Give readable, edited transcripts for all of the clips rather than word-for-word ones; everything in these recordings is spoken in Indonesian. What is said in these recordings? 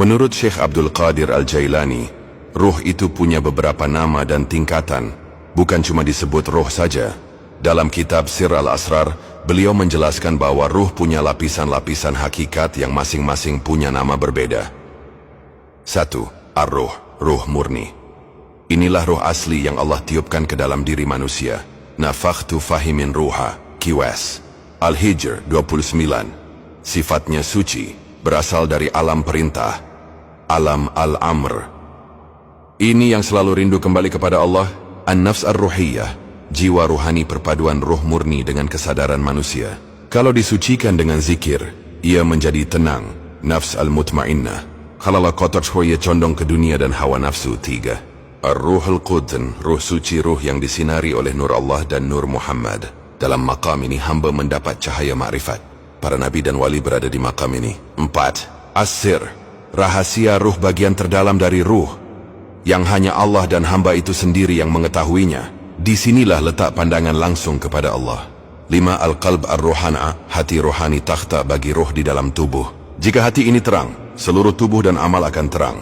Menurut Syekh Abdul Qadir Al-Jailani, ruh itu punya beberapa nama dan tingkatan, bukan cuma disebut ruh saja. Dalam kitab Sir Al-Asrar, beliau menjelaskan bahwa ruh punya lapisan-lapisan hakikat yang masing-masing punya nama berbeda. 1. Ar-Ruh, ruh murni. Inilah ruh asli yang Allah tiupkan ke dalam diri manusia. Nafakhtu fahimin ruha, Kiwas. Al-Hijr 29. Sifatnya suci, berasal dari alam perintah, alam al-amr. Ini yang selalu rindu kembali kepada Allah. An-Nafs ar-Ruhiyah, jiwa ruhani perpaduan ruh murni dengan kesadaran manusia. Kalau disucikan dengan zikir, ia menjadi tenang, nafs al-mutmainnah. Kalau kotor ia condong ke dunia dan hawa nafsu. 3. Ar-Ruhul Qudn, ruh suci, ruh yang disinari oleh nur Allah dan nur Muhammad. Dalam maqam ini hamba mendapat cahaya ma'rifat. Para nabi dan wali berada di maqam ini. 4. As-Sir, rahasia ruh bagian terdalam dari ruh, yang hanya Allah dan hamba itu sendiri yang mengetahuinya. Disinilah letak pandangan langsung kepada Allah. 5. Al-Qalb ar-Ruhana, hati rohani takhta bagi ruh di dalam tubuh. Jika hati ini terang, seluruh tubuh dan amal akan terang.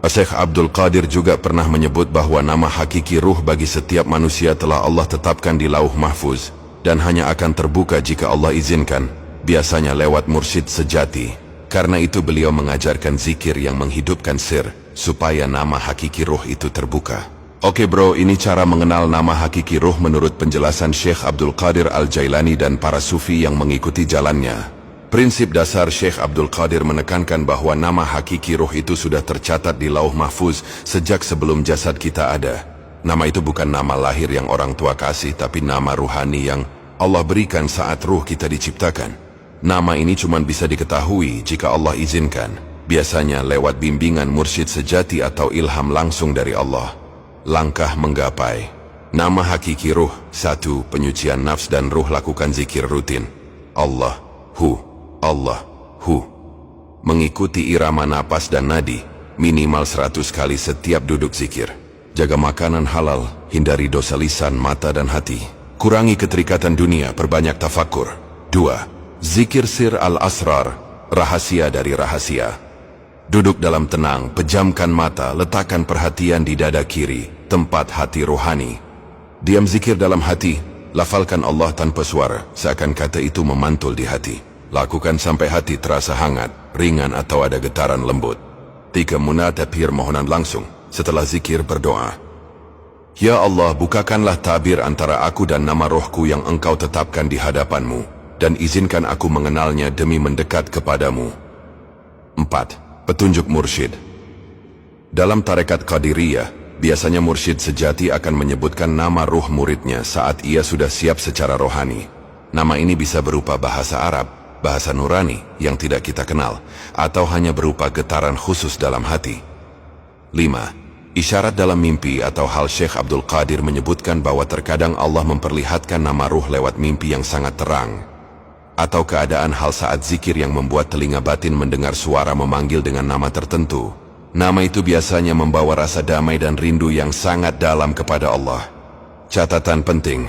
Syekh Abdul Qadir juga pernah menyebut bahwa nama hakiki ruh bagi setiap manusia telah Allah tetapkan di Lauh Mahfuz, dan hanya akan terbuka jika Allah izinkan, biasanya lewat mursyid sejati. Karena itu beliau mengajarkan zikir yang menghidupkan sir, supaya nama hakiki ruh itu terbuka. Oke bro, ini cara mengenal nama hakiki ruh menurut penjelasan Syekh Abdul Qadir Al-Jailani dan para sufi yang mengikuti jalannya. Prinsip dasar Syekh Abdul Qadir menekankan bahwa nama hakiki ruh itu sudah tercatat di Lauh Mahfuz sejak sebelum jasad kita ada. Nama itu bukan nama lahir yang orang tua kasih, tapi nama ruhani yang Allah berikan saat ruh kita diciptakan. Nama ini cuma bisa diketahui jika Allah izinkan, biasanya lewat bimbingan mursyid sejati atau ilham langsung dari Allah. Langkah menggapai nama hakiki ruh. 1. Penyucian nafs dan ruh. Lakukan zikir rutin. Allahu, Allahu. Mengikuti irama napas dan nadi, minimal 100 kali setiap duduk zikir. Jaga makanan halal, hindari dosa lisan, mata dan hati. Kurangi keterikatan dunia, perbanyak tafakur. 2. Zikir Sir Al-Asrar, rahasia dari rahasia. Duduk dalam tenang, pejamkan mata, letakkan perhatian di dada kiri, tempat hati rohani. Diam zikir dalam hati, lafalkan Allah tanpa suara, seakan kata itu memantul di hati. Lakukan sampai hati terasa hangat, ringan atau ada getaran lembut. 3. Munatapir, mohonan langsung. Setelah zikir berdoa. Ya Allah, bukakanlah tabir antara aku dan nama rohku yang engkau tetapkan di hadapanmu, dan izinkan aku mengenalnya demi mendekat kepadamu. 4. Petunjuk mursyid. Dalam tarekat Qadiriyah, biasanya mursyid sejati akan menyebutkan nama ruh muridnya saat ia sudah siap secara rohani. Nama ini bisa berupa bahasa Arab, bahasa nurani yang tidak kita kenal, atau hanya berupa getaran khusus dalam hati. 5. Isyarat dalam mimpi atau hal. Syekh Abdul Qadir menyebutkan bahwa terkadang Allah memperlihatkan nama ruh lewat mimpi yang sangat terang, atau keadaan hal saat zikir yang membuat telinga batin mendengar suara memanggil dengan nama tertentu. Nama itu biasanya membawa rasa damai dan rindu yang sangat dalam kepada Allah. Catatan penting: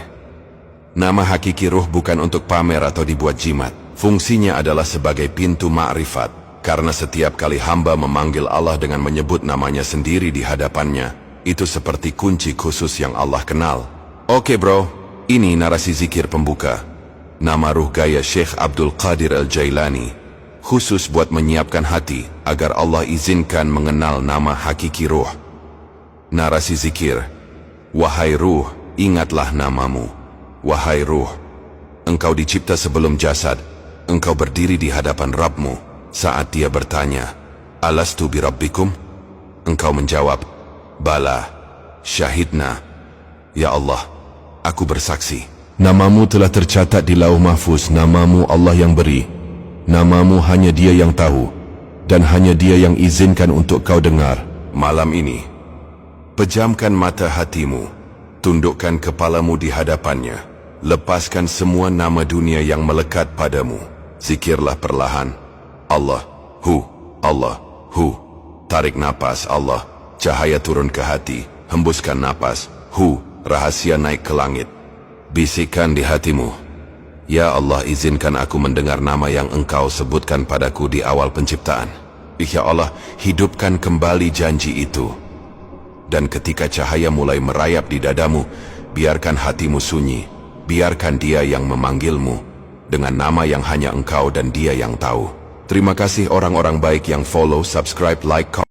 nama hakiki ruh bukan untuk pamer atau dibuat jimat. Fungsinya adalah sebagai pintu ma'rifat, karena setiap kali hamba memanggil Allah dengan menyebut namanya sendiri di hadapannya, itu seperti kunci khusus yang Allah kenal. Oke bro, ini narasi zikir pembuka. Nama ruh gaya Syekh Abdul Qadir Al-Jailani, khusus buat menyiapkan hati agar Allah izinkan mengenal nama hakiki ruh. Narasi zikir. Wahai ruh, ingatlah namamu. Wahai ruh, engkau dicipta sebelum jasad. Engkau berdiri di hadapan Rabbmu saat dia bertanya, Alastu bi Rabbikum? Engkau menjawab, Bala, syahidna. Ya Allah, aku bersaksi. Namamu telah tercatat di Lauh Mahfuz. Namamu Allah yang beri. Namamu hanya Dia yang tahu, dan hanya Dia yang izinkan untuk kau dengar. Malam ini, pejamkan mata hatimu, tundukkan kepalamu di hadapannya, lepaskan semua nama dunia yang melekat padamu. Zikirlah perlahan. Allahu, Allahu. Tarik napas. Allah, cahaya turun ke hati. Hembuskan napas. Rahasia naik ke langit. Bisikan di hatimu, Ya Allah, izinkan aku mendengar nama yang engkau sebutkan padaku di awal penciptaan. Ya Allah, hidupkan kembali janji itu. Dan ketika cahaya mulai merayap di dadamu, biarkan hatimu sunyi. Biarkan Dia yang memanggilmu dengan nama yang hanya Engkau dan Dia yang tahu. Terima kasih orang-orang baik yang follow, subscribe, like, comment.